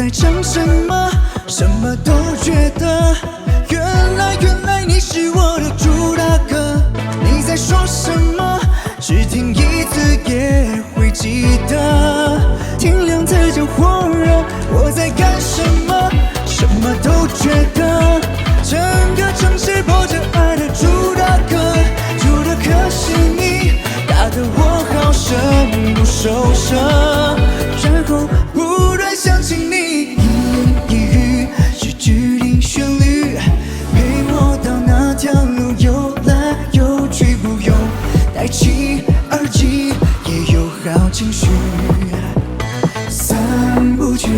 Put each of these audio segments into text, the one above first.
在讲什么，什么都觉得。原来你是我的主打歌。你在说什么？只听一次也会记得。听两次就火热。我在干什么？什么都觉得。整个城市播着爱的主打歌，主的可是你，打得我好生不受伤。然后忽然想起你，一言一语是指定旋律，陪我到那条路游来游去，不用戴起耳机也有好情绪。三部曲，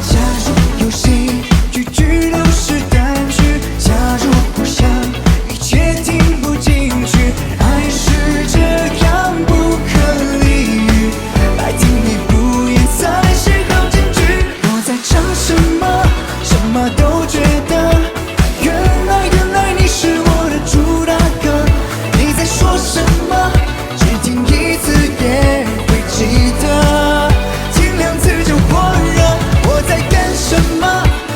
假如有谁句句都是单曲，假如不想一切听不进去，爱是这样不可理喻，来听你不言才是好证据。我在唱什么，什么都觉得。原来你是我的主打歌。你在说什么？只听一次也会记得。听两次就火热。我在干什么？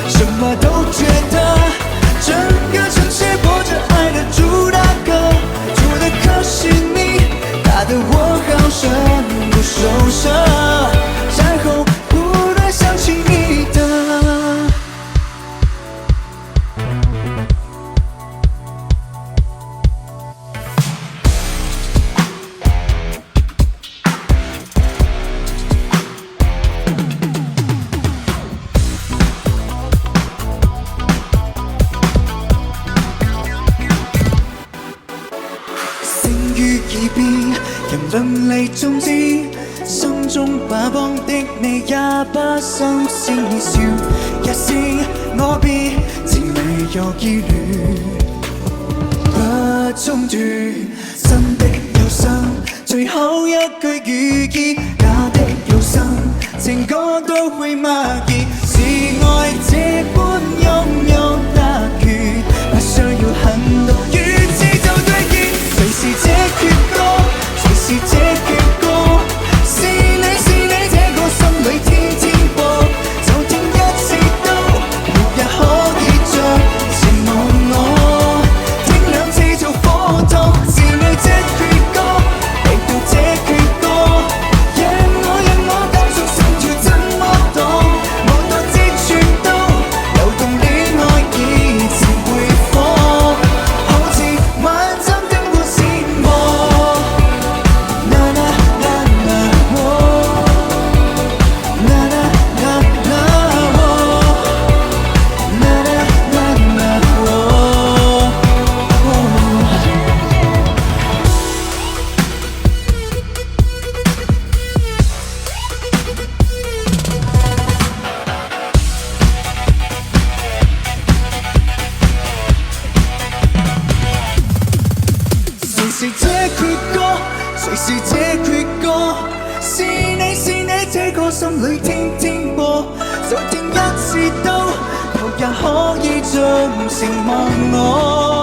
什么都觉得。整个城市播着爱的主打歌，主的可是你，打得我好生不受伤。然后忽然想起你的。聲於耳邊，人論離終止，心中把幫的你也不心思笑，一聲我別情侶有疑慮，不中斷，真的有心，最後一句語意，假的有心，情歌都會默記，是愛這般擁有特權，不需要很多語詞就對應。誰是這闕歌？誰是這闕歌？是你這個心裏天天播，就聽一次都沒日可以像前望我，聽兩次就火燙。是你這闕歌，嚟到這闕歌，讓我感觸心跳怎麼擋？我多知處都流動戀愛熱情回放，好似晚餐燈光閃過。啦啦啦啦喔，啦啦啦啦喔，啦啦啦啦喔。誰是這闕歌？誰是這闕歌？是你這個心裏天天播，就聽一次都，後日可以盡情忘我。